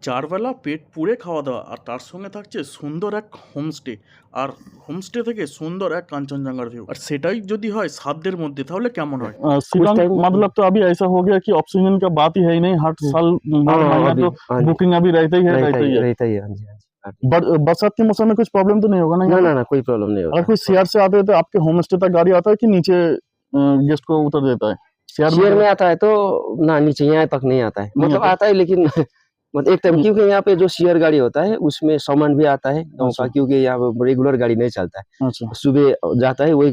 চারবেলা পেট পুড়ে খাওয়া দাওয়া আর তার সঙ্গে থাকছে সুন্দর এক হোমস্টে। আর হোমস্টে থেকে সুন্দর এক কাঞ্চনজঙ্ঘার ভিউ, আর সেটাই যদি হয় সাধ্যের मध्य তাহলে কেমন হয়। कुछ शिलोंग टाइम मतलब तो अभी ऐसा हो गया कि ऑक्सीजन का बात ही है ही नहीं, हर साल हर हाँ महीना अभी तो हाँ जी बुकिंग अभी रहता ही है रहता ही है हाँ जी हाँ जी। बरसात के मौसम में कुछ प्रॉब्लम तो नहीं होगा ना ना यहाँ ना पे? ना कोई प्रॉब्लम नहीं अगर होगा। कोई शेयर से आते हैं तो आपके होम स्टे तक गाड़ी आता है कि नीचे गेस्ट को उतर देता है? शेयर शेयर में में आता है तो ना नीचे यहाँ तक नहीं आता है, नहीं मतलब आता? आता है लेकिन मतलब एक टाइम, हम्म, क्योंकि यहाँ पे जो शेयर गाड़ी होता है उसमें सामान भी आता है गाँव अच्छा का, क्योंकि यहाँ पे रेगुलर गाड़ी नहीं चलता है, अच्छा। सुबह जाता है वही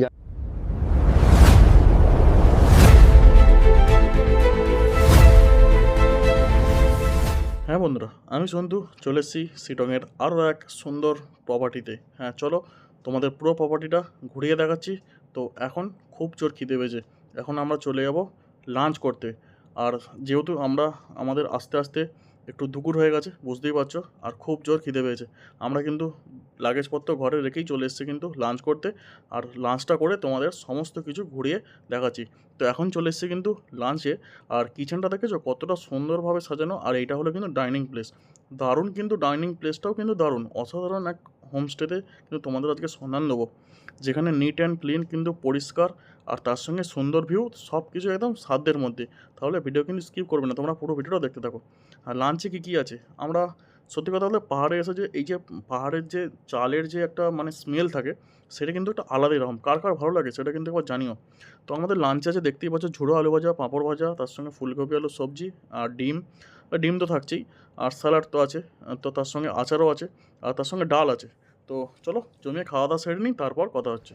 হ্যাঁ বন্ধুরা, আমি সন্তু চলে এসেছি শিটংয়ের আরও এক সুন্দর প্রপার্টিতে। হ্যাঁ চলো, তোমাদের পুরো প্রপার্টিটা ঘুরিয়ে দেখাচ্ছি। তো এখন খুব জোর খিদে পেয়েছে, এখন আমরা চলে যাব লাঞ্চ করতে। আর যেহেতু আমাদের আস্তে আস্তে একটু দুপুর হয়ে গেছে বুঝতেই পারছো, আর খুব জোর খিদে পেয়েছে। আমরা কিন্তু লাগেজপত্র ঘরে রেখেই চলে এসেছি কিন্তু লাঞ্চ করতে, আর লাঞ্চটা করে তোমাদের সমস্ত কিছু ঘুরিয়ে দেখাচ্ছি। তো এখন চলে এসেছি কিন্তু লাঞ্চে। আর কিচেনটা দেখেছো কতটা সুন্দরভাবে সাজানো, আর এইটা হলো কিন্তু ডাইনিং প্লেস। দারুণ কিন্তু ডাইনিং প্লেসটাও কিন্তু দারুণ, অসাধারণ এক হোমস্টেতে কিন্তু তোমাদের আজকে সন্ধান দেবো, যেখানে নিট অ্যান্ড ক্লিন কিন্তু পরিষ্কার, আর তার সঙ্গে সুন্দর ভিউ, সব কিছু একদম সাধ্যের মধ্যে। তাহলে ভিডিও কিন্তু স্কিপ করবে না, তোমরা পুরো ভিডিওটা দেখতে থাকো। আর লাঞ্চে কী কী আছে, আমরা সত্যি কথা বলতে পাহাড়ে এসে যে এই যে পাহাড়ের যে চালের যে একটা মানে স্মেল থাকে, সেটা কিন্তু একটা আলাদাই রকম। কার কার ভালো লাগে সেটা কিন্তু একবার জানিও। তো আমাদের লাঞ্চে আছে দেখতেই পাচ্ছ ঝুড়ো আলু ভাজা, পাঁপড় ভাজা, তার সঙ্গে ফুলকপি আলু সবজি, আর ডিম। ডিম তো থাকছেই, আর স্যালাড তো আছে, তো তার সঙ্গে আচারও আছে, আর তার সঙ্গে ডাল আছে। তো চলো জমিয়ে খাওয়া দাওয়া সেরে নিই, তারপর কথা হচ্ছে।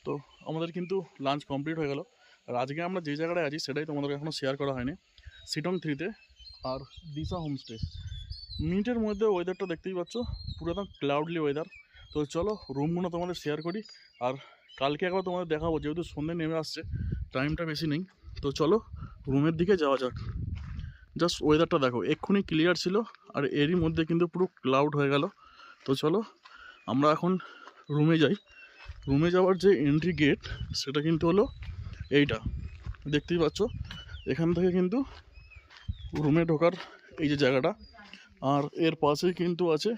তো আমাদের কিন্তু লাঞ্চ কমপ্লিট হয়ে গেল। আর আজকে আমরা যে জায়গাটায় আছি সেটাই তোমাদেরকে এখনও শেয়ার করা হয়নি, শিটং 3-তে আর দিশা হোমস্টে। মিনিটের মধ্যে ওয়েদারটা দেখতেই পাচ্ছ, পুরো একদম ক্লাউডলি ওয়েদার। তো চলো রুমগুলো তোমাদের শেয়ার করি, আর কালকে একবার তোমাদের দেখাবো, যেহেতু সন্ধ্যে নেমে আসছে, টাইমটা বেশি নেই। তো চলো রুমের দিকে যাওয়া যাক। জাস্ট ওয়েদারটা দেখো, এক্ষুনি ক্লিয়ার ছিল, আর এরই মধ্যে কিন্তু পুরো ক্লাউড হয়ে গেল। তো চলো আমরা এখন রুমে যাই। রুমে যাওয়ার যে এন্ট্রি গেট সেটা কিন্তু হলো এইটা, দেখতেই পাচ্ছ। এখান থেকে কিন্তু রুমে ঢোকার এই যে জায়গাটা, আর এর পাশেই কিন্তু আছে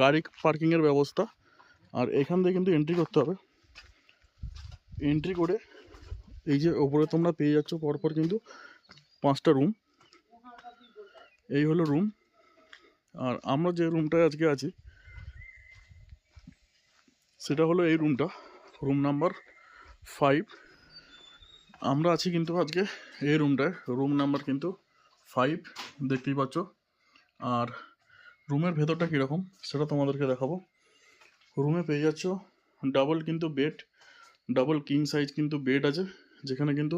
গাড়ি পার্কিংয়ের ব্যবস্থা। আর এখান থেকে কিন্তু এন্ট্রি করতে হবে। এন্ট্রি করে এই যে ওপরে তোমরা পেয়ে যাচ্ছ পরপর কিন্তু 5টা রুম। এই হলো রুম। আর আমরা যে রুমটায় আজকে আছি সেটা হলো এই রুমটা, রুম নাম্বার 5। আমরা আছি কিন্তু আজকে এই রুমটায়, রুম নাম্বার কিন্তু 5, দেখতেই পাচ্ছ। আর রুমের ভেতরটা কীরকম সেটা তোমাদেরকে দেখাবো। রুমে পেয়ে যাচ্ছ ডাবল কিন্তু বেড, ডাবল কিং সাইজ কিন্তু বেড আছে, যেখানে কিন্তু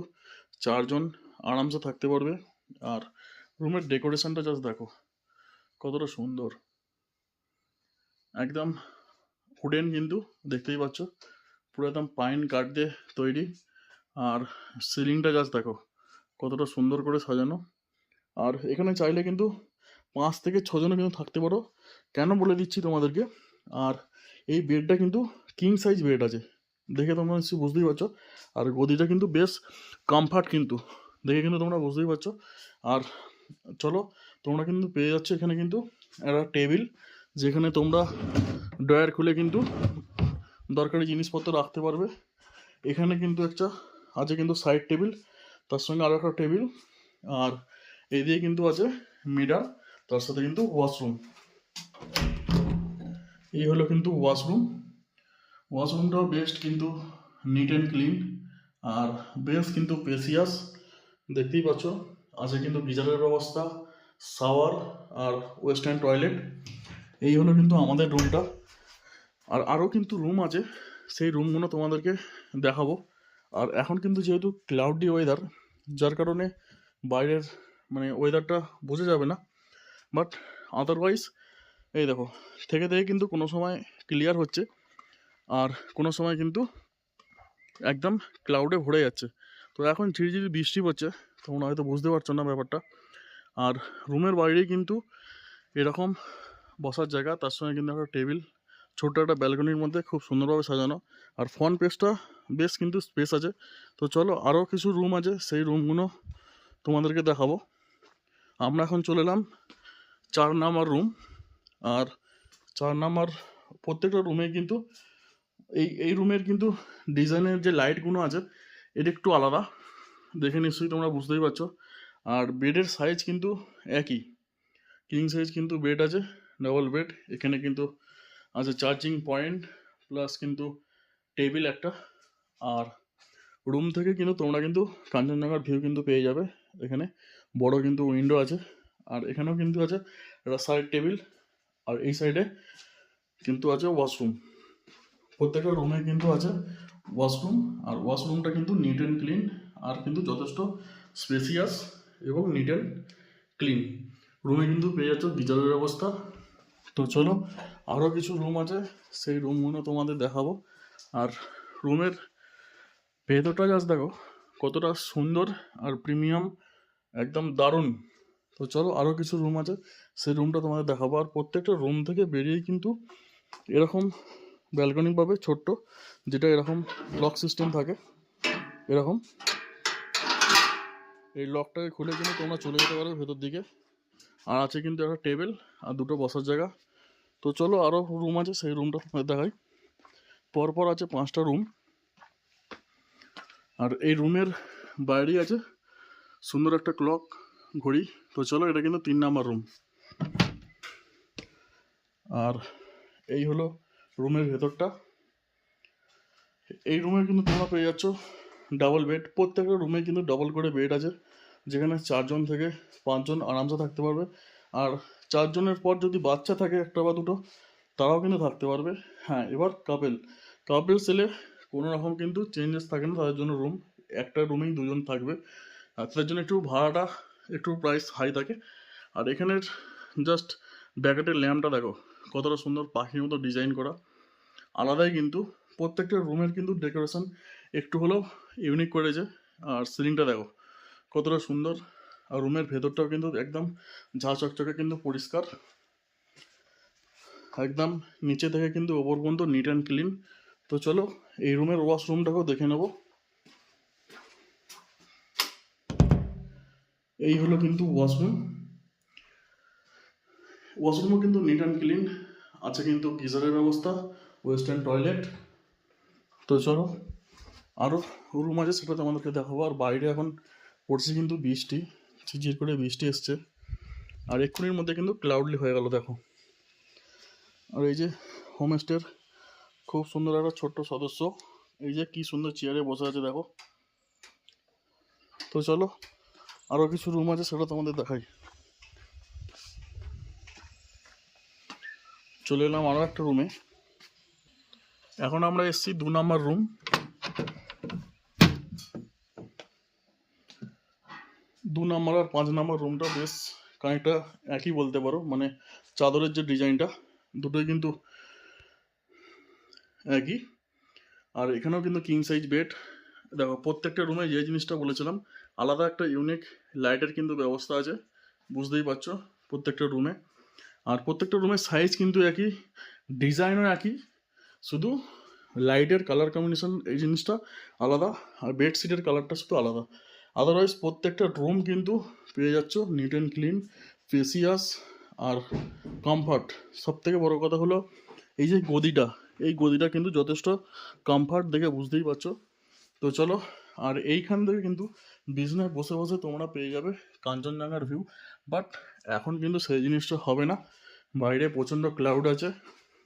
4 জন আরামসে থাকতে পারবে। আর রুমের ডেকোরেশনটা জাস্ট দেখো কতটা সুন্দর, একদম উডেন কিন্তু, দেখতেই পাচ্ছ পুরো একদম পাইন কাঠ দিয়ে তৈরি। আর সিলিংটা জাস্ট দেখো কতটা সুন্দর করে সাজানো। আর এখানে চাইলে কিন্তু 5 থেকে 6 জনও কিন্তু থাকতে পারো, কেন বলে দিচ্ছি তোমাদেরকে। আর এই বেডটা কিন্তু কিং সাইজ বেড আছে, দেখে তোমরা নিশ্চয়ই বুঝতেই পারছো। আর গদিটা কিন্তু বেশ কমফর্ট কিন্তু, দেখে কিন্তু তোমরা বুঝতেই পারছো। আর চলো তোমরা কিন্তু পেয়ে যাচ্ছ এখানে কিন্তু একটা টেবিল, যেখানে তোমরা ড্রয়ার খুলে কিন্তু দরকারি জিনিসপত্র রাখতে পারবে। এখানে কিন্তু একটা আছে কিন্তু সাইড টেবিল, তার সঙ্গে আরও একটা টেবিল। আর এই দিয়ে কিন্তু আছে মিরার, তার সাথে কিন্তু ওয়াশরুম। এই হলো কিন্তু ওয়াশরুম। ওয়াশরুমটাও বেস্ট কিন্তু, নিট অ্যান্ড ক্লিন, আর বেশ কিন্তু স্পেসিয়াস, দেখতেই পাচ্ছ। আছে কিন্তু গিজারের ব্যবস্থা, শাওয়ার, আর ওয়েস্টার্ন টয়লেট। এই হলো কিন্তু আমাদের রুমটা। আর আরও কিন্তু রুম আছে, সেই রুমগুলো তোমাদেরকে দেখাবো। আর এখন কিন্তু যেহেতু ক্লাউডি ওয়েদার, যার কারণে বাইরের মানে ওয়েদারটা বোঝা যাবে না, বাট আদারওয়াইজ এই দেখো থেকে থেকে কিন্তু কোনো সময় ক্লিয়ার হচ্ছে, আর কোনো সময় কিন্তু একদম ক্লাউডে ভরে যাচ্ছে। তো এখন ঝিরিঝিরি বৃষ্টি পড়ছে, তোমরা হয়তো বুঝতে পারছো না ব্যাপারটা। আর রুমের বাইরেই কিন্তু এরকম বসার জায়গা, তার সঙ্গে কিন্তু একটা টেবিল, ছোট্ট একটা ব্যালকনির মধ্যে খুব সুন্দরভাবে সাজানো। আর ফ্রন্ট পেজটা বেশ কিন্তু স্পেস আছে। তো চলো আরও কিছু রুম আছে, সেই রুমগুলো তোমাদেরকে দেখাবো। আমরা এখন চলে এলাম 4 নাম্বার রুম। আর 4 নাম্বার প্রত্যেকটা রুমে কিন্তু এই রুমের কিন্তু ডিজাইনের যে লাইটগুলো আছে এটা একটু আলাদা, দেখে নিশ্চয়ই তোমরা বুঝতেই পারছো। আর বেডের সাইজ কিন্তু একই, কিং সাইজ কিন্তু বেড আছে, ডাবল বেড। এখানে কিন্তু আছে চার্জিং পয়েন্ট প্লাস কিন্তু টেবিল একটা। আর রুম থেকে কিন্তু তোমরা কিন্তু কাঞ্চনজঙ্ঘার ভিউ কিন্তু পেয়ে যাবে। এখানে বড় কিন্তু উইন্ডো আছে, আর এখানেও কিন্তু আছে একটা সাইড টেবিল, আর এই সাইডে কিন্তু আছে ওয়াশরুম। প্রত্যেকটা রুমে কিন্তু আছে ওয়াশরুম, আর ওয়াশরুমটা কিন্তু নিট অ্যান্ড ক্লিন, আর কিন্তু যথেষ্ট স্পেসিয়াস এবং নিট অ্যান্ড ক্লিন। রুমে কিন্তু পেয়ে যাচ্ছ গিজারের ব্যবস্থা। তো চলো আরও কিছু রুম আছে, সেই রুমগুলো তোমাদের দেখাবো। আর রুমের ভেতরটা জাস্ট দেখো কতটা সুন্দর আর প্রিমিয়াম, একদম দারুণ। তো চলো আরও কিছু রুম আছে, সেই রুমটা তোমাদের দেখাবো। আর প্রত্যেকটা রুম থেকে বেরিয়ে কিন্তু এরকম ব্যালকনি পাবে ছোট্ট, যেটা এরকম লক সিস্টেম থাকে এরকম। এই লকটাকে খুলে কিন্তু তোমরা চলে যেতে পারো ভেতর দিকে। আর আছে কিন্তু একটা টেবিল আর দুটো বসার জায়গা। তো চলো আরও রুম আছে, সেই রুমটা তোমাদের দেখাই। পরপর আছে 5টা রুম, আর এই রুমের বাইরেই আছে সুন্দর একটা ক্লক, ঘড়ি। তো চলো এটা কিন্তু 3 নাম্বার রুম। আর এই হলো রুমের ভেতরটা। এই রুমে কিন্তু তোমরা পেয়ে যাচ্ছ ডাবল বেড। প্রত্যেকটা রুমে কিন্তু ডবল করে বেড আছে, যেখানে 4 জন থেকে 5 জন আরামসে থাকতে পারবে। আর 4 জনের পর যদি বাচ্চা থাকে একটা বা দুটো, তারাও কিন্তু থাকতে পারবে। হ্যাঁ, এবার কাপেলস এলে কোনো রকম কিন্তু চেঞ্জেস থাকে না, তাদের জন্য রুম একটা রুমেই 2 জন থাকবে। আর তাদের জন্য একটু ভাড়াটা একটু প্রাইস হাই থাকে। আর এখানের জাস্ট ব্যাকেটের ল্যাম্পটা দেখো কতটা সুন্দর পাখির মতো ডিজাইন করা, আলাদাই কিন্তু। প্রত্যেকটা রুমের কিন্তু ডেকোরেশন একটু হলেও ইউনিক করেছে। আর সিলিংটা দেখো কতটা সুন্দর। আর রুমের ভেতরটাও কিন্তু একদম ঝা চকচকে কিন্তু পরিষ্কার, একদম নিচে থেকে কিন্তু ওপর পর্যন্ত নিট অ্যান্ড ক্লিন। তো চলো এই রুমের ওয়াশরুমটাকেও দেখে নেব। এই হলো কিন্তু ওয়াশরুমও কিন্তু নিট অ্যান্ড ক্লিন আছে, কিন্তু গিজারের ব্যবস্থা, ওয়েস্টার্ন টয়লেট। তো চলো আরও রুম আছে, সেটা তোমাদেরকে দেখাবো। আর বাইরে এখন পড়ছে কিন্তু বৃষ্টি, ঝিরঝির করে বৃষ্টি এসছে, আর এক্ষুনির মধ্যে কিন্তু ক্লাউডলি হয়ে গেল দেখো। আর এই যে হোমস্টের খুব সুন্দর একটা ছোট্ট সদস্য, এই যে কি সুন্দর চেয়ারে বসে আছে দেখো। তো চলো আরও কিছু রুম আছে, সেটা তোমাদের দেখাই। চলে এলাম আরও একটা রুমে। এখন আমরা এসেছি 2 নাম্বার রুম। 2 নাম্বার আর 5 নাম্বার রুমটা বেশ খানিকটা একই বলতে পারো, মানে চাদরের যে ডিজাইনটা দুটোই কিন্তু একই। আর এখানেও কিন্তু কিং সাইজ বেড। দেখো প্রত্যেকটা রুমে যে জিনিসটা বলেছিলাম, আলাদা একটা ইউনিক লাইটের কিন্তু ব্যবস্থা আছে, বুঝতেই পারছো প্রত্যেকটা রুমে। আর প্রত্যেকটা রুমের সাইজ কিন্তু একই, ডিজাইনও একই, শুধু লাইটের কালার কম্বিনেশন এই জিনিসটা আলাদা, আর বেডশিটের কালারটা শুধু আলাদা। আদারওয়াইজ প্রত্যেকটা রুম কিন্তু পেয়ে যাচ্ছ নিট অ্যান্ড ক্লিন, স্পেসিয়াস আর কমফর্ট। সব থেকে বড়ো কথা হলো এই যে গদিটা, এই গদিটা কিন্তু যথেষ্ট কমফর্ট, দেখে বুঝতেই পারছো। তো চলো, আর এইখান থেকে কিন্তু বিছনায় বসে বসে তোমরা পেয়ে যাবে কাঞ্চনজঙ্ঘার ভিউ। বাট এখন কিন্তু সেই জিনিসটা হবে না, বাইরে প্রচণ্ড ক্লাউড আছে,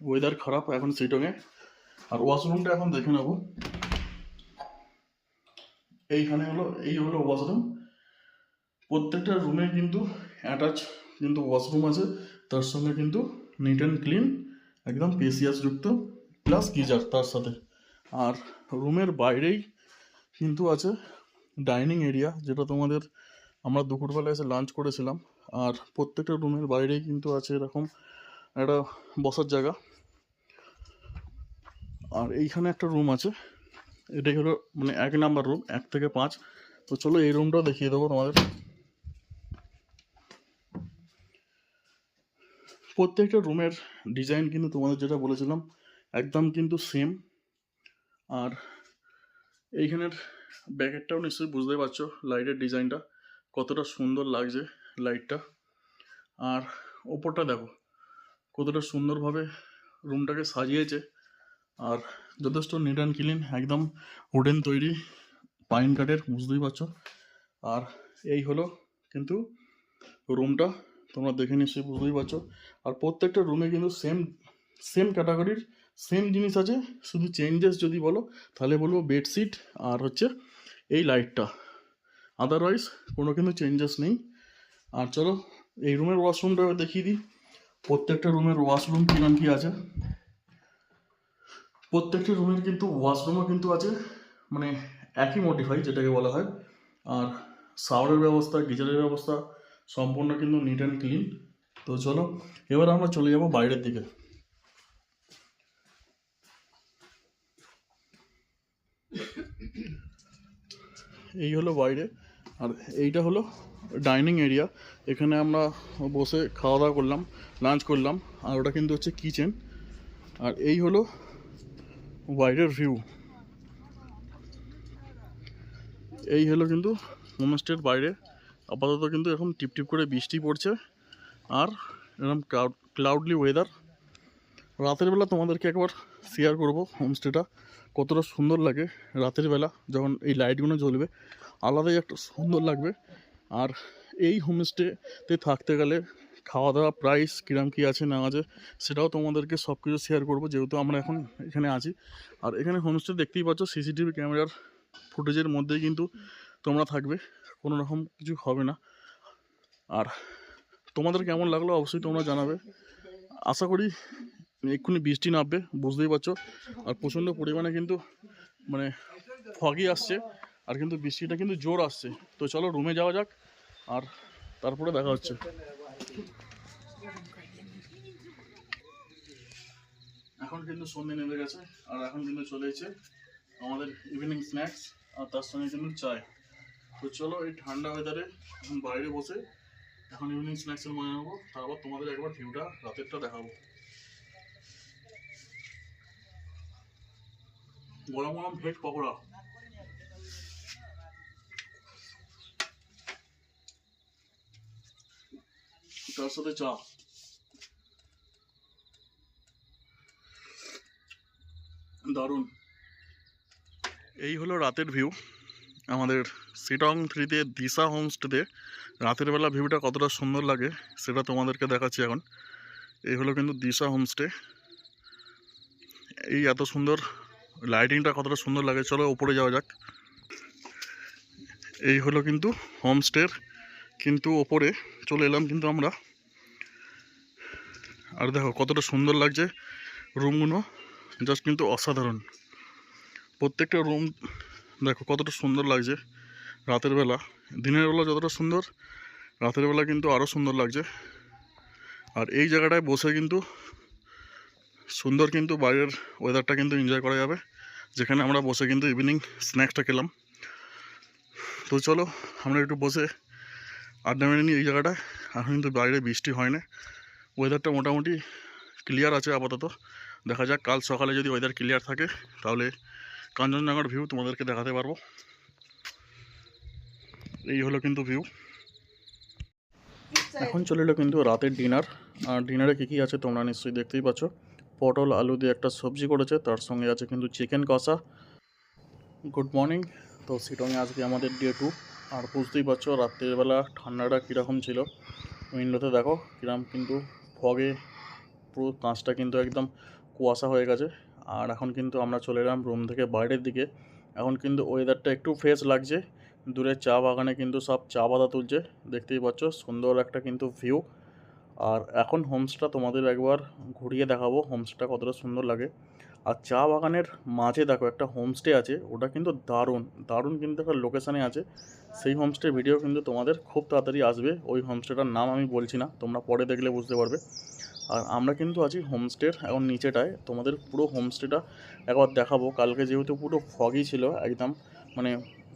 ওয়েদার খারাপ এখন শিটংয়ে। আর ওয়াশরুমটা এখন দেখে নেবো। এই হলো ওয়াশরুম। প্রত্যেকটা রুমে কিন্তু অ্যাটাচ কিন্তু ওয়াশরুম আছে, তার সঙ্গে কিন্তু নিট অ্যান্ড ক্লিন, একদম পেসিয়াস যুক্ত, প্লাস গিজার তার সাথে। আর রুমের বাইরেই কিন্তু আছে ডাইনিং এরিয়া, যেটা তোমাদের আমরা দুপুরবেলা এসে লাঞ্চ করেছিলাম। আর প্রত্যেকটা রুমের বাইরেই কিন্তু আছে এরকম একটা বসার জায়গা। আর এইখানে একটা রুম আছে, এটাই হলো মানে 1 নাম্বার রুম, 1 থেকে 5। তো চলো এই রুমটাও দেখিয়ে দেবো তোমাদের। প্রত্যেকটা রুমের ডিজাইন কিন্তু তোমাদের যেটা বলেছিলাম একদম কিন্তু সেম। আর এইখানের ব্যাকেটটাও নিশ্চয়ই বুঝতে পারছো লাইটের ডিজাইনটা কতটা সুন্দর লাগছে লাইটটা। আর ওপরটা দেখো কতটা সুন্দরভাবে রুমটাকে সাজিয়েছে, আর যথেষ্ট নিট অ্যান্ড ক্লিন, একদম উডেন তৈরি, পাইন কাঠের, বুঝতেই পারছো। আর এই হলো কিন্তু রুমটা, তোমরা দেখে নিশ্চয়ই বুঝতেই পারছো। আর প্রত্যেকটা রুমে কিন্তু সেম সেম ক্যাটাগরির সেম জিনিস আছে, শুধু চেঞ্জেস যদি বলো তাহলে বলবো বেডশিট আর হচ্ছে এই লাইটটা, আদারওয়াইজ কোনো কিন্তু চেঞ্জেস নেই। আর চলো এই রুমের ওয়াশরুমটা দেখিয়ে দিই। প্রত্যেকটা রুমের ওয়াশরুম কিরম কি আছে, প্রত্যেকটা রুমের কিন্তু ওয়াশরুমও কিন্তু আছে মানে একই মডিফাই যেটাকে বলা হয়। আর শাওয়ারের ব্যবস্থা, গিজারের ব্যবস্থা সম্পূর্ণ কিন্তু নিট অ্যান্ড ক্লিন। তো চলো এবার আমরা চলে যাব বাইরের দিকে। এই হলো বাইরে, আর এইটা হলো ডাইনিং এরিয়া। এখানে আমরা বসে খাওয়া দাওয়া করলাম, লাঞ্চ করলাম। আর ওটা কিন্তু হচ্ছে কিচেন। আর এই হলো বাইরের ভিউ। এই হলো কিন্তু হোমস্টের বাইরে। আপাতত কিন্তু এখন টিপটিপ করে বৃষ্টি পড়ছে, আর এরকম ক্লাউডলি ওয়েদার। রাতের বেলা তোমাদেরকে একবার শেয়ার করব হোমস্টেটা কতটা সুন্দর লাগে রাতের বেলা, যখন এই লাইটগুলো জ্বলবে আলাদাই একটা সুন্দর লাগবে। আর এই হোমস্টেতে থাকতে গেলে খাওয়া দাওয়া প্রাইস কীরকম কী আছে না আছে সেটাও তোমাদেরকে সব কিছু শেয়ার করবো, যেহেতু আমরা এখন এখানে আছি। আর এখানে হোমস্টে দেখতেই পাচ্ছ সিসিটিভি ক্যামেরার ফুটেজের মধ্যেই কিন্তু তোমরা থাকবে, কোনো রকম কিছু হবে না। আর তোমাদের কেমন লাগলো অবশ্যই তোমরা জানাবে। আশা করি এক্ষুনি বৃষ্টি নামবে, বুঝতেই পারছো। আর প্রচণ্ড পরিমাণে কিন্তু মানে ফগি আসছে, আর কিন্তু বৃষ্টিটা কিন্তু জোর আসছে। তো চলো রুমে যাওয়া যাক, আর তারপরে দেখা হচ্ছে। এখন কিন্তু সন্ধ্যে নেমে গেছে, আর এখন কিন্তু চলে এসেছে আমাদের ইভিনিং স্ন্যাক্স, আর তার সঙ্গে কিন্তু চায়। তো চলো এই ঠান্ডা ওয়েদারে এখন বাইরে বসে এখন ইভিনিং স্ন্যাক্সের মজা নেবো, তারপর তোমাদের একবার ভিউটা রাতেরটা দেখাবো। গরম গরম ভেজ পকোড়া, তার সাথে চা, দারুণ। এই হলো রাতের ভিউ আমাদের শিটং 3-তে দিশা হোমস্টেতে। রাতের বেলা ভিউটা কতটা সুন্দর লাগে সেটা তোমাদেরকে দেখাচ্ছি এখন। এই হলো কিন্তু দিশা হোমস্টে, এই এত সুন্দর লাইটিংটা কতটা সুন্দর লাগে। চলো উপরে যাওয়া যাক। এই হলো কিন্তু হোমস্টের কিন্তু ওপরে চলে এলাম কিন্তু আমরা। আর দেখো কতটা সুন্দর লাগছে রুমগুলো, জাস্ট কিন্তু অসাধারণ। প্রত্যেকটা রুম দেখো কতটা সুন্দর লাগছে রাতের বেলা। দিনের বেলা যতটা সুন্দর, রাতের বেলা কিন্তু আরও সুন্দর লাগছে। আর এই জায়গাটায় বসে কিন্তু সুন্দর কিন্তু বাইরের ওয়েদারটা কিন্তু এনজয় করা যাবে, যেখানে আমরা বসে কিন্তু ইভিনিং স্ন্যাক্সটা খেলাম। তো চলো আমরা একটু বসে আড্ডা মেরে নিই এই জায়গাটায়। এখন কিন্তু বাইরে বৃষ্টি হয় না, ওয়েদারটা মোটামুটি ক্লিয়ার আছে আপাতত। দেখা যাক কাল সকালে যদি ওয়েদার ক্লিয়ার থাকে তাহলে কাঞ্চনজঙ্ঘার ভিউ তোমাদেরকে দেখাতে পারবো। এই হলো কিন্তু ভিউ। এখন চলে এলো কিন্তু রাতের ডিনার। আর ডিনারে কী কী আছে তোমরা নিশ্চয়ই দেখতেই পাচ্ছ। পটল আলু দিয়ে একটা সবজি করেছে, তার সঙ্গে আছে কিন্তু চিকেন কষা। Good morning. তো শিটংয়ে আজকে আমাদের ডে 2। আর বুঝতেই পারছো রাত্রিবেলা ঠান্ডাটা কীরকম ছিল। উইন্ডোতে দেখো কীরকম কিন্তু ফগে পুরো কাঁচটা কিন্তু একদম কুয়াশা হয়ে গেছে। আর এখন কিন্তু আমরা চলে এলাম রুম থেকে বাইরের দিকে। এখন কিন্তু ওয়েদারটা একটু ফ্রেশ লাগছে। দূরে চা বাগানে কিন্তু সব চা পাতা তুলছে, দেখতেই পাচ্ছ সুন্দর একটা কিন্তু ভিউ। আর এখন হোমস্টেটা তোমাদের একবার ঘুরিয়ে দেখাবো হোমস্টেটা কতটা সুন্দর লাগে। আর চা বাগানের মাঝে দেখো একটা হোমস্টে আছে, ওটা কিন্তু দারুণ দারুণ কিন্তু একটা লোকেশানে আছে। সেই হোমস্টে ভিডিও কিন্তু তোমাদের খুব তাড়াতাড়ি আসবে। ওই হোমস্টেটার নাম আমি বলছি না, তোমরা পরে দেখলে বুঝতে পারবে। আর আমরা কিন্তু আছি হোমস্টের এখন নিচেটায়, তোমাদের পুরো হোমস্টেটা একবার দেখাবো। কালকে যেহেতু পুরো ফগই ছিল একদম, মানে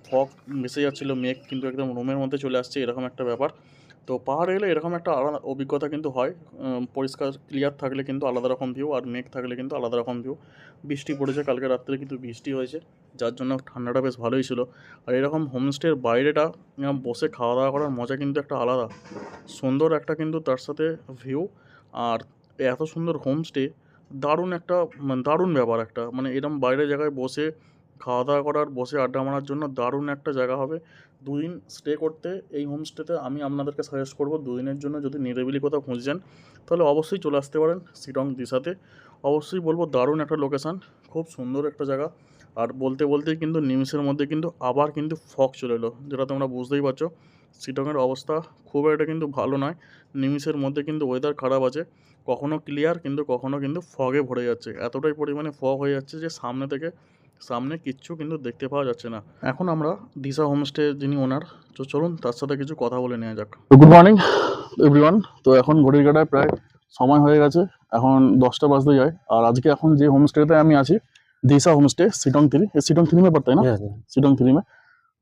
ফগ মিশে যাচ্ছিলো, মেঘ কিন্তু একদম রুমের মধ্যে চলে আসছে, এরকম একটা ব্যাপার। তো পাহাড়ে এলে এরকম একটা আলাদা অভিজ্ঞতা কিন্তু হয়। পরিষ্কার ক্লিয়ার থাকলে কিন্তু আলাদা রকম ভিউ, আর মেঘ থাকলে কিন্তু আলাদা রকম ভিউ। বৃষ্টি পড়েছে, কালকে রাত্রে কিন্তু বৃষ্টি হয়েছে, যার জন্য ঠান্ডাটা বেশ ভালোই ছিল। আর এরকম হোমস্টের বাইরেটা বসে খাওয়া দাওয়া করার মজা কিন্তু একটা আলাদা সুন্দর একটা, কিন্তু তার সাথে ভিউ। আর এত সুন্দর হোমস্টে, দারুণ একটা দারুণ ব্যাপার একটা, মানে এরকম বাইরে জায়গায় বসে খাওয়া দাওয়া করার, বসে আড্ডা মারার জন্য দারুণ একটা জায়গা হবে। দুদিন স্টে করতে এই হোমস্টেতে আমি আপনাদেরকে সাজেস্ট করব, দুদিনের জন্য যদি নিরিবিলি কোথাও খুঁজছেন তাহলে অবশ্যই চলে আসতে পারেন শিলং দিশাতে। অবশ্যই বলবো দারুণ একটা লোকেশান, খুব সুন্দর একটা জায়গা। আর বলতে বলতেই কিন্তু নিমিষের মধ্যে কিন্তু আবার কিন্তু ফগ চলে এলো, যেটা তোমরা বুঝতেই পারছো শিলংয়ের অবস্থা খুব একটা কিন্তু ভালো নয়। নিমিষের মধ্যে কিন্তু ওয়েদার খারাপ আছে, কখনো ক্লিয়ার কিন্তু কখনো কিন্তু ফগে ভরে যাচ্ছে, এতটাই পরিমাণে ফগ হয়ে যাচ্ছে যে সামনে কিচ্ছু কিন্তু দেখতে পাওয়া যাচ্ছে না। এখন আমরা দিশা হোমস্টে যিনি ওনার, তো চলুন তার সাথে কিছু কথা বলে নেওয়া যাক। Good morning everyone. তো এখন ঘড়ির কাঁটায় প্রায় সময় হয়ে গেছে, এখন 10টা বাজতে যায়। আর আজকে এখন যে হোমস্টেতে আমি আছি, दिशा होमस्टे सिटोंग 3, ये सिटोंग 3 में पड़ता है ना? Yes, yes. सिटोंग 3 में।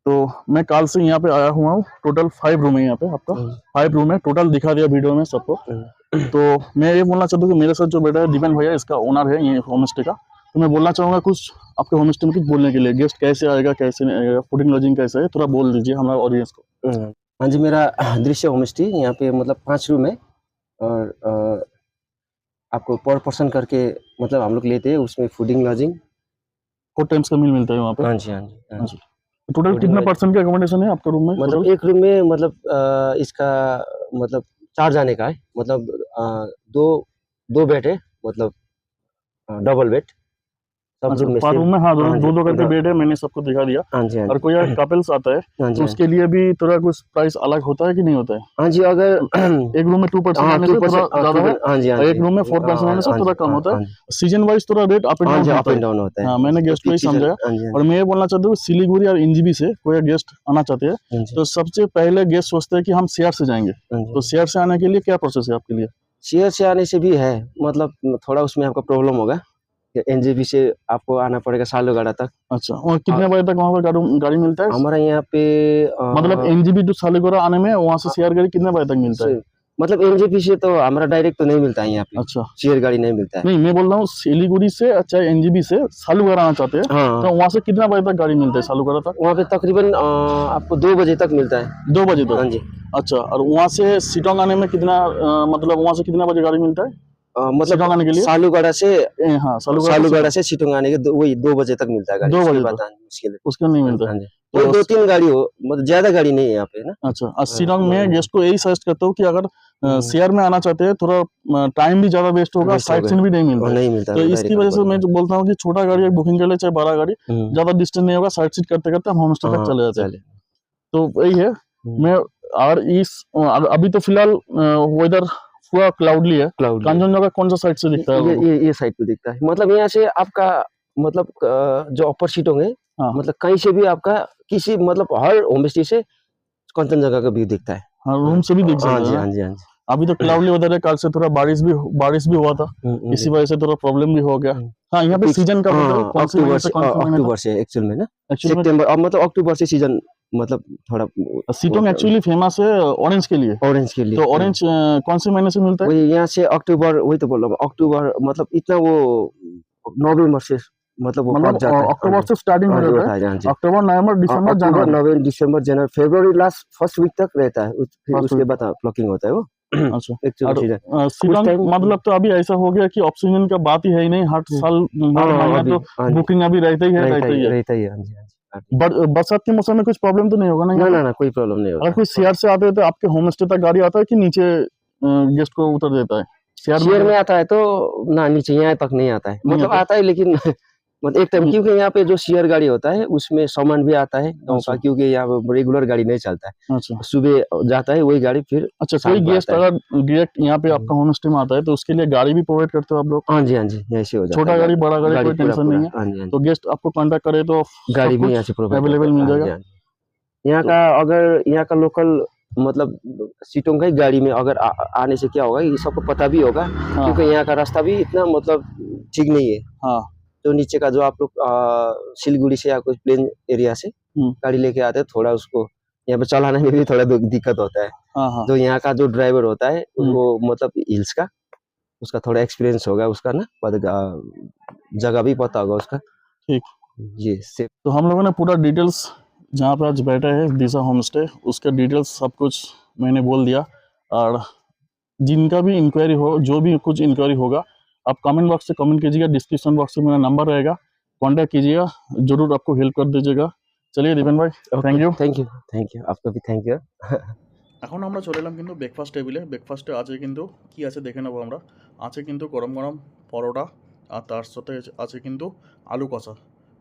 तो मैं कल से यहाँ पे आया हुआ हूँ। टोटल 5 रूम है यहाँ पे आपका। 5 रूम है टोटल, दिखा दिया वीडियो में सबको। तो मैं ये बोलना चाहता हूँ कि मेरे साथ जो बैठा है दीपन भैया, इसका ओनर है ये होमस्टे का। तो मैं बोलना चाहूँगा कुछ आपके होमस्टे में कुछ बोलने के लिए, गेस्ट कैसे आएगा कैसे नहीं आएगा, फूडिंग लॉजिंग कैसे है, थोड़ा बोल दीजिए हमारा ऑडियंस को। हाँ जी, मेरा दृश्य होमस्टे यहाँ पे मतलब 5 रूम है, और आपको पर पर्सन करके मतलब हम लोग लेते हैं, उसमें फूडिंग लॉजिंग 4 टाइम्स का मील मिलता है वहाँ पे। हाँ जी, हाँ जी, हाँ जी। टोटल कितना पर्सन का अकोमोडेशन है आपका रूम में? मतलब total? एक रूम में मतलब इसका मतलब 4 जाने का है, मतलब दो बेड है, मतलब डबल बेड सब अच्छा, रूम में पर रूम में हाँ हाँ जी, दो दो करके बेड है, मैंने सबको दिखा दिया। हाँ जी, हाँ और जी, कोई अगर कपल्स आता है हाँ तो जी, उसके लिए भी थोड़ा कुछ प्राइस अलग होता है कि नहीं होता है? हाँ जी, अगर एक रूम में 2% हाँ आने से 2% थोड़ा ज्यादा है, हाँ जी, हाँ और एक जी, रूम में 4% आने से हाँ थोड़ा जी, कम होता हाँ है। जी, सीजन वाइज थोड़ा रेट अप एंड हाँ डाउन जी, होता अप है। एंड डाउन होता है। हाँ, मैंने गेस्ट को ही सीजन समझाया। हाँ जी, हाँ और मैं ये बोलना चाहता हूँ सिलीगुड़ी और एनजीबी से कोई गेस्ट आना चाहते हैं जी, हाँ जी, तो सबसे पहले गेस्ट सोचते हैं कि हम शेयर से जाएंगे, हाँ तो जी। शेयर से आने के लिए क्या प्रोसेस है आपके लिए? शेयर से आने से भी है, मतलब थोड़ा उसमें आपका प्रॉब्लम होगा, एनजेपी से आपको आना पड़ेगा सालूगढ़ा तक। अच्छा, और कितने बजे तक वहाँ पर गाड़ी मिलता है? हमारा यहाँ पे मतलब एनजीबी टू सालीगुड़ा आने में वहाँ से शेयर गाड़ी कितने बजे तक मिलता है? मतलब एनजेपी से तो हमारा डायरेक्ट तो नहीं मिलता है यहाँ पे, अच्छा, शेयर गाड़ी नहीं मिलता है। नहीं मैं बोल रहा हूँ सिलीगुड़ी से अच्छा एनजीबी से सालूगढ़ा आना चाहते हैं हाँ, तो वहाँ से कितना बजे तक गाड़ी मिलता है सालूगढ़ा तक? वहाँ पे तकरीबन आपको 2 बजे तक मिलता है। 2 बजे हाँ तक। जी, अच्छा, और वहाँ से सिटोंग आने में कितना मतलब वहाँ से कितना बजे गाड़ी मिलता है सिटोंग आने मतलब के लिए? सालूगढ़ा से हाँ, सालूगढ़ा से सालूगढ़ा से सिटोंग आने के वही 2 बजे तक मिलता है गाड़ी, 2 उसके बजे बाद तक आने मुश्किल है। उसका नहीं मिलता। हाँ जी, तो तो 2-3 गाड़ी हो, मतलब ज्यादा गाड़ी नहीं है यहाँ पे ना। अच्छा, और शिलोंग में गेस्ट को यही सजेस्ट करता हूँ कि अगर शेयर में आना चाहते हैं थोड़ा टाइम भी ज्यादा वेस्ट होगा, Waste साइट होगा। सीन भी नहीं मिलता और है। नहीं मिलता तो है, इसकी direct वजह से गाड़ी मैं जो बोलता हूँ कि छोटा गाड़ी एक बुकिंग कर ले, चाहे बड़ा गाड़ी, हम्म, ज्यादा डिस्टेंस नहीं होगा, साइट सीट करते करते हम होमस्टे तक हाँ, चले जाते हैं। चले। तो वही है। मैं और इस अभी तो फिलहाल वेदर पूरा क्लाउडली है। क्लाउड कांचनजंगा कौन सा साइड से दिखता है? ये साइड पे दिखता है, मतलब यहाँ से आपका मतलब जो अपर सीटों है, हाँ। मतलब कहीं से भी आपका किसी मतलब हर होमस्टे से कंचनजंगा का व्यू दिखता है। हाँ, रूम से भी दिख हाँ सकता जी, है हाँ ना? जी, हाँ जी। अभी तो क्लाउडली वेदर है, कल से थोड़ा बारिश भी हुआ था, इसी वजह से थोड़ा प्रॉब्लम भी हो गया। हाँ, यहाँ पे सीजन का बताओ, कौन से महीने से कौन से महीने अक्टूबर से एक्चुअल में ना, एक्चुअली सितंबर, अब मतलब अक्टूबर से सीजन मतलब थोड़ा सिटोंग एक्चुअली फेमस है ऑरेंज के लिए। ऑरेंज के लिए। तो ऑरेंज कौन से महीने से मिलता है? वही यहाँ से अक्टूबर, वही तो बोल रहा हूँ, अक्टूबर मतलब इतना वो नवंबर से मतलब वो पक जाता है। अक्टूबर से स्टार्टिंग हो जाता है। हाँ जी, अक्टूबर नवंबर दिसंबर अक्टूबर जनवरी। नवंबर दिसंबर जनवरी फरवरी लास्ट फर्स्ट वीक तक रहता है, फिर First उसके week बाद प्लकिंग होता है वो। अच्छा, एक्चुअल और सीजन सिटोंग time- मतलब तो अभी ऐसा हो गया कि ऑक्सीजन का बात ही है ही नहीं, हर साल हर महीना अभी- तो हाँ जी, बुकिंग अभी रहता ही है। रहता ही है, हाँ जी, हाँ जी। बरसात के मौसम में कुछ प्रॉब्लम तो नहीं होगा ना? ना यहाँ ना ना, कोई प्रॉब्लम नहीं अगर होगा। कोई शेयर से आते हैं तो आपके होम स्टे तक गाड़ी आता है कि नीचे गेस्ट को उतर देता है? शेयर में आता है तो ना, नीचे यहाँ तक नहीं आता है, नहीं मतलब आता। आता है लेकिन मतलब एक टाइम, क्योंकि यहाँ पे जो शेयर गाड़ी होता है उसमें सामान भी आता है गाँव अच्छा। का, क्योंकि यहाँ पे रेगुलर गाड़ी नहीं चलता है, अच्छा सुबह जाता है वही गाड़ी, फिर अच्छा, शाम कोई को गेस्ट आता है। अगर डायरेक्ट यहाँ पे आपका होम स्टे में आता है तो उसके लिए गाड़ी भी प्रोवाइड करते हो आप लोग? हाँ जी, हाँ जी, ऐसे हो जाता छोटा है। गाड़ी बड़ा गाड़ी कोई पूरा टेंशन पूरा, नहीं है। हाँ जी, हाँ जी। तो गेस्ट आपको कांटेक्ट करे तो गाड़ी सब भी यहाँ कुछ से प्रोवाइड अवेलेबल मिल जाएगा। यहाँ का अगर यहाँ का लोकल मतलब सीटों का ही गाड़ी में अगर आने से क्या होगा, ये सबको पता भी होगा, हाँ क्योंकि यहाँ का रास्ता भी इतना मतलब ठीक नहीं है। हाँ तो नीचे का जो आप लोग सिलीगुड़ी से या कुछ प्लेन एरिया से हम्म। गाड़ी लेके आते हैं, थोड़ा उसको यहाँ पे चलाने में भी थोड़ा दिक्कत होता है। हाँ हाँ जो यहाँ का जो ड्राइवर होता है हम्म। वो मतलब हिल्स का, उसका थोड़ा एक्सपीरियंस होगा उसका ना, जगह भी पता होगा उसका। ठीक। जी से तो हम लोगों ने पूरा डिटेल्स जहाँ पे आज बैठे हैं दिशा होम स्टे, उसके डिटेल्स सब कुछ मैंने बोल दिया। और जिनका भी इंक्वायरी हो, जो भी कुछ इंक्वायरी होगा, आप कमेंट बॉक्स से कमेंट कीजिएगा, डिस्क्रिप्शन बॉक्स में मेरा नंबर रहेगा, कांटेक्ट कीजिएगा, जरूर आपको हेल्प कर दीजिएगा। चलिए दीपेन भाई, थैंक यू। थैंक यू, आपको भी थैंक यू। এখন আমরা চলে এলাম কিন্তু ব্রেকফাস্ট টেবিলে। ব্রেকফাস্টে আছে কিন্তু কি আছে দেখে নেবো আমরা। আছে কিন্তু গরম গরম পরোটা, আর তার সাথে আছে কিন্তু আলু কষা।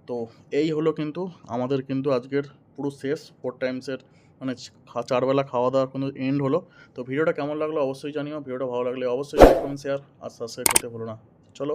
তো এই হলো কিন্তু আমাদের কিন্তু আজকের পুরো শেষ 4 টাইমসের, মানে 4 বেলা খাওয়া দাওয়ার কিন্তু এন্ড হলো। তো ভিডিওটা কেমন লাগলো অবশ্যই জানিও। ভিডিওটা ভালো লাগলে অবশ্যই লাইক কমেন্ট শেয়ার আর সাবস্ক্রাইব করতে ভুলো না। চলো।